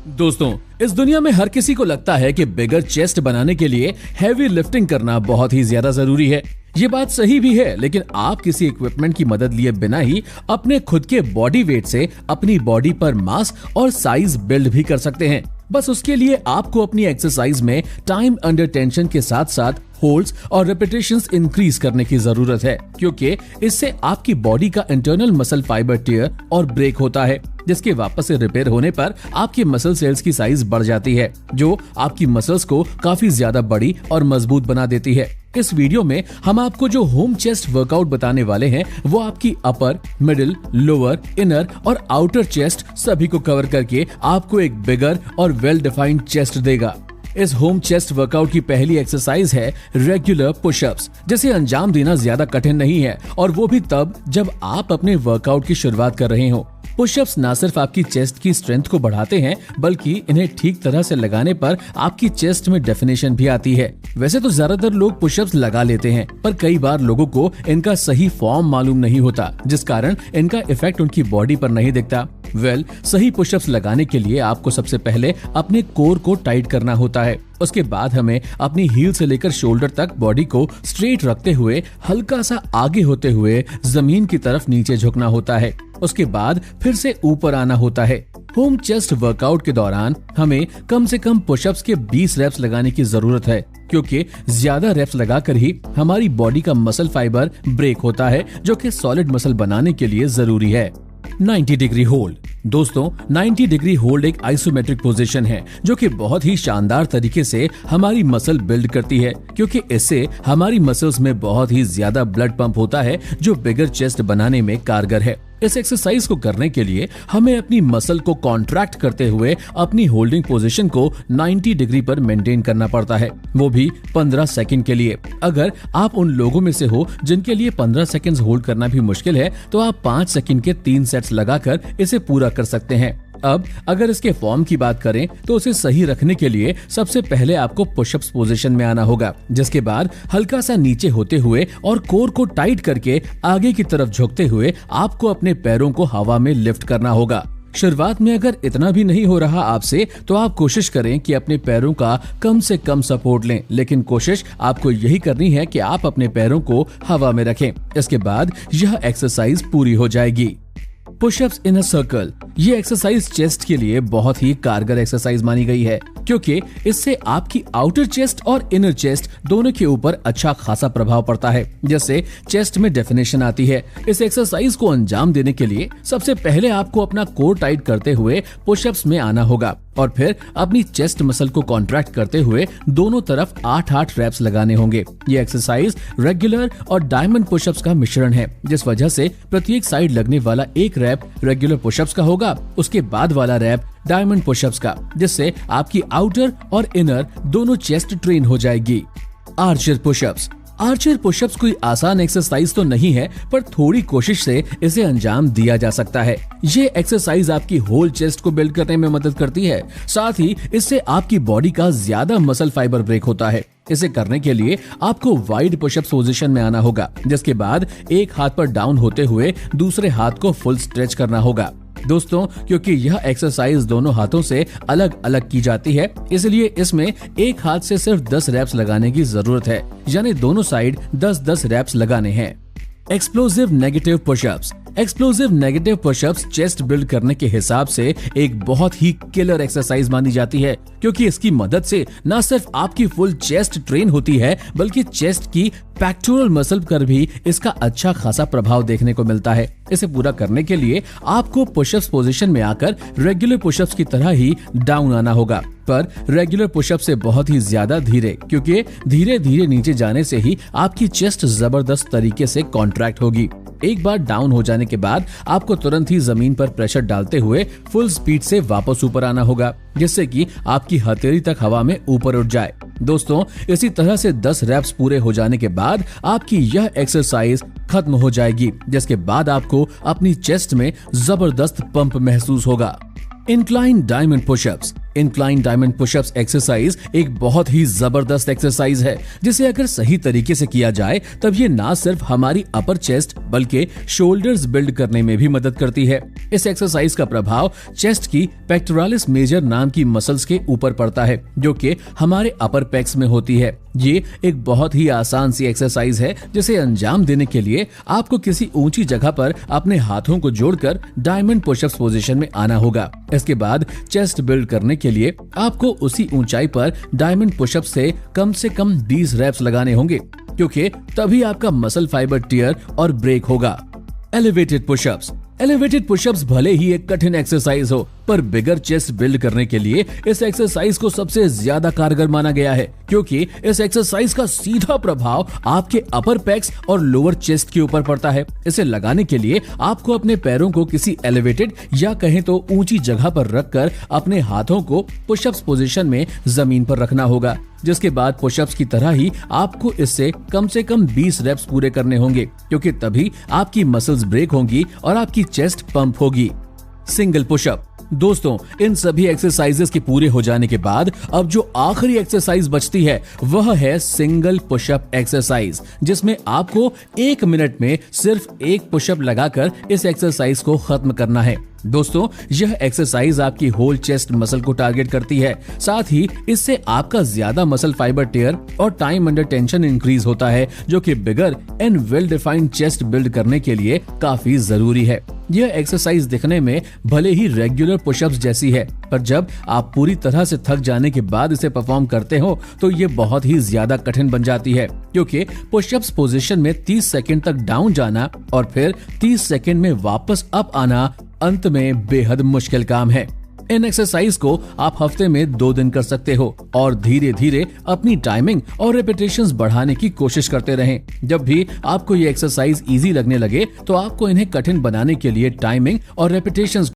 दोस्तों, इस दुनिया में हर किसी को लगता है कि बिगर चेस्ट बनाने के लिए हैवी लिफ्टिंग करना बहुत ही ज्यादा जरूरी है। ये बात सही भी है, लेकिन आप किसी इक्विपमेंट की मदद लिए बिना ही अपने खुद के बॉडी वेट से अपनी बॉडी पर मास और साइज बिल्ड भी कर सकते हैं। बस उसके लिए आपको अपनी एक्सरसाइज में टाइम अंडर टेंशन के साथ साथ होल्ड्स और रेपिटेशंस इंक्रीज करने की जरूरत है, क्योंकि इससे आपकी बॉडी का इंटरनल मसल फाइबर टियर और ब्रेक होता है, जिसके वापस से रिपेयर होने पर आपके मसल सेल्स की साइज बढ़ जाती है, जो आपकी मसल्स को काफी ज्यादा बड़ी और मजबूत बना देती है। इस वीडियो में हम आपको जो होम चेस्ट वर्कआउट बताने वाले हैं, वो आपकी अपर, मिडिल, लोअर, इनर और आउटर चेस्ट सभी को कवर करके आपको एक बिगर और वेल डिफाइंड चेस्ट देगा। इस होम चेस्ट वर्कआउट की पहली एक्सरसाइज है रेगुलर पुशअप्स, जिसे अंजाम देना ज्यादा कठिन नहीं है, और वो भी तब जब आप अपने वर्कआउट की शुरुआत कर रहे हो। पुशअप्स न सिर्फ आपकी चेस्ट की स्ट्रेंथ को बढ़ाते हैं, बल्कि इन्हें ठीक तरह से लगाने पर आपकी चेस्ट में डेफिनेशन भी आती है। वैसे तो ज्यादातर लोग पुशअप्स लगा लेते हैं, पर कई बार लोगों को इनका सही फॉर्म मालूम नहीं होता, जिस कारण इनका इफेक्ट उनकी बॉडी पर नहीं दिखता। सही पुशअप्स लगाने के लिए आपको सबसे पहले अपने कोर को टाइट करना होता है। उसके बाद हमें अपनी हील से लेकर शोल्डर तक बॉडी को स्ट्रेट रखते हुए हल्का सा आगे होते हुए जमीन की तरफ नीचे झुकना होता है। उसके बाद फिर से ऊपर आना होता है। होम चेस्ट वर्कआउट के दौरान हमें कम से कम पुशअप्स के 20 रेप्स लगाने की जरूरत है, क्योंकि ज्यादा रेप्स लगाकर ही हमारी बॉडी का मसल फाइबर ब्रेक होता है, जो कि सॉलिड मसल बनाने के लिए जरूरी है। 90 डिग्री होल्ड। दोस्तों, 90 डिग्री होल्ड एक आइसोमेट्रिक पोजीशन है, जो कि बहुत ही शानदार तरीके से हमारी मसल बिल्ड करती है, क्योंकि इससे हमारी मसल्स में बहुत ही ज्यादा ब्लड पंप होता है, जो बिगर चेस्ट बनाने में कारगर है। इस एक्सरसाइज को करने के लिए हमें अपनी मसल को कॉन्ट्रैक्ट करते हुए अपनी होल्डिंग पोजीशन को 90 डिग्री पर मेंटेन करना पड़ता है, वो भी 15 सेकंड के लिए। अगर आप उन लोगों में से हो जिनके लिए 15 सेकंड्स होल्ड करना भी मुश्किल है, तो आप 5 सेकंड के 3 सेट्स लगाकर इसे पूरा कर सकते हैं। अब अगर इसके फॉर्म की बात करें, तो उसे सही रखने के लिए सबसे पहले आपको पुशअप्स पोजीशन में आना होगा, जिसके बाद हल्का सा नीचे होते हुए और कोर को टाइट करके आगे की तरफ झुकते हुए आपको अपने पैरों को हवा में लिफ्ट करना होगा। शुरुआत में अगर इतना भी नहीं हो रहा आपसे, तो आप कोशिश करें कि अपने पैरों का कम से कम सपोर्ट लें, लेकिन कोशिश आपको यही करनी है कि आप अपने पैरों को हवा में रखें। इसके बाद यह एक्सरसाइज पूरी हो जाएगी। Pushups in a circle. ये एक्सरसाइज चेस्ट के लिए बहुत ही कारगर एक्सरसाइज मानी गई है, क्योंकि इससे आपकी आउटर चेस्ट और इनर चेस्ट दोनों के ऊपर अच्छा खासा प्रभाव पड़ता है, जिससे चेस्ट में डेफिनेशन आती है। इस एक्सरसाइज को अंजाम देने के लिए सबसे पहले आपको अपना कोर टाइट करते हुए पुशअप्स में आना होगा, और फिर अपनी चेस्ट मसल को कॉन्ट्रैक्ट करते हुए दोनों तरफ 8-8 रेप्स लगाने होंगे। ये एक्सरसाइज रेगुलर और डायमंड पुशअप्स का मिश्रण है, जिस वजह से प्रत्येक साइड लगने वाला एक रैप रेगुलर पुशअप्स का होगा, उसके बाद वाला रैप डायमंड पुशअप्स का, जिससे आपकी आउटर और इनर दोनों चेस्ट ट्रेन हो जाएगी। Archer pushups. आर्चर पुशअप्स कोई आसान एक्सरसाइज तो नहीं है, पर थोड़ी कोशिश से इसे अंजाम दिया जा सकता है। ये एक्सरसाइज आपकी होल चेस्ट को बिल्ड करने में मदद करती है, साथ ही इससे आपकी बॉडी का ज्यादा मसल फाइबर ब्रेक होता है। इसे करने के लिए आपको वाइड पुशअप पोजीशन में आना होगा, जिसके बाद एक हाथ पर डाउन होते हुए दूसरे हाथ को फुल स्ट्रेच करना होगा। दोस्तों, क्योंकि यह एक्सरसाइज दोनों हाथों से अलग अलग की जाती है, इसलिए इसमें एक हाथ से सिर्फ 10 रेप्स लगाने की जरूरत है, यानी दोनों साइड 10-10 रेप्स लगाने हैं। Explosive negative pushups. Explosive negative pushups chest build करने के हिसाब से एक बहुत ही किलर एक्सरसाइज मानी जाती है, क्योंकि इसकी मदद से न सिर्फ आपकी फुल चेस्ट ट्रेन होती है, बल्कि चेस्ट की पेक्टोरल मसल पर भी इसका अच्छा खासा प्रभाव देखने को मिलता है। इसे पूरा करने के लिए आपको पुशअप्स पोजीशन में आकर रेगुलर पुशअप्स की तरह ही डाउन आना होगा, पर रेगुलर पुशअप से बहुत ही ज्यादा धीरे, क्योंकि धीरे धीरे नीचे जाने से ही आपकी चेस्ट जबरदस्त तरीके से कॉन्ट्रैक्ट होगी। एक बार डाउन हो जाने के बाद आपको तुरंत ही जमीन पर प्रेशर डालते हुए फुल स्पीड से वापस ऊपर आना होगा, जिससे कि आपकी हथेली तक हवा में ऊपर उठ जाए। दोस्तों, इसी तरह से 10 रेप्स पूरे हो जाने के बाद आपकी यह एक्सरसाइज खत्म हो जाएगी, जिसके बाद आपको अपनी चेस्ट में जबरदस्त पंप महसूस होगा। Incline diamond pushups. Incline diamond pushups exercise एक बहुत ही जबरदस्त एक्सरसाइज है, जिसे अगर सही तरीके से किया जाए तब ये ना सिर्फ हमारी अपर चेस्ट बल्कि शोल्डर्स बिल्ड करने में भी मदद करती है। इस एक्सरसाइज का प्रभाव चेस्ट की पेक्टोरालिस मेजर नाम की मसल्स के ऊपर पड़ता है, जो कि हमारे अपर पेक्स में होती है। ये एक बहुत ही आसान सी एक्सरसाइज है, जिसे अंजाम देने के लिए आपको किसी ऊंची जगह पर अपने हाथों को जोड़कर डायमंड पुशअप्स पोजीशन में आना होगा। इसके बाद चेस्ट बिल्ड करने के लिए आपको उसी ऊंचाई पर डायमंड पुशअप से कम 20 रेप्स लगाने होंगे, क्योंकि तभी आपका मसल फाइबर टियर और ब्रेक होगा। Elevated pushups. एलिवेटेड पुशअप्स भले ही एक कठिन एक्सरसाइज हो, पर बिगर चेस्ट बिल्ड करने के लिए इस एक्सरसाइज को सबसे ज्यादा कारगर माना गया है, क्योंकि इस एक्सरसाइज का सीधा प्रभाव आपके अपर पेक्स और लोअर चेस्ट के ऊपर पड़ता है। इसे लगाने के लिए आपको अपने पैरों को किसी एलिवेटेड या कहें तो ऊंची जगह पर रखकर अपने हाथों को पुशअप्स पोजीशन में जमीन पर रखना होगा, जिसके बाद पुशअप्स की तरह ही आपको इससे कम से कम 20 रेप्स पूरे करने होंगे, क्योंकि तभी आपकी मसल्स ब्रेक होंगी और आपकी चेस्ट पंप होगी। Single pushup. दोस्तों, इन सभी एक्सरसाइजेस के पूरे हो जाने के बाद अब जो आखिरी एक्सरसाइज बचती है वह है सिंगल पुशअप एक्सरसाइज, जिसमें आपको 1 मिनट में सिर्फ एक पुशअप लगाकर इस एक्सरसाइज को खत्म करना है। दोस्तों, यह एक्सरसाइज आपकी होल चेस्ट मसल को टारगेट करती है, साथ ही इससे आपका ज्यादा मसल फाइबर टेयर और टाइम अंडर टेंशन इंक्रीज होता है, जो कि bigger and well defined chest build करने के लिए काफी जरूरी है। यह एक्सरसाइज दिखने में भले ही रेगुलर पुशअप्स जैसी है, पर जब आप पूरी तरह से थक जाने के बाद इसे परफॉर्म करते हो तो ये बहुत ही ज्यादा कठिन बन जाती है, क्योंकि पुशअप्स पोजीशन में 30 सेकंड तक डाउन जाना और फिर 30 सेकंड में वापस अप आना अंत में बेहद मुश्किल काम है। इन एक्सरसाइज को आप हफ्ते में 2 दिन कर सकते हो और धीरे धीरे अपनी टाइमिंग और रेपिटेशंस बढ़ाने की कोशिश करते रहें। जब भी आपको ये एक्सरसाइज इजी लगने लगे तो आपको इन्हें कठिन बनाने के लिए टाइमिंग और रेपिटेशंस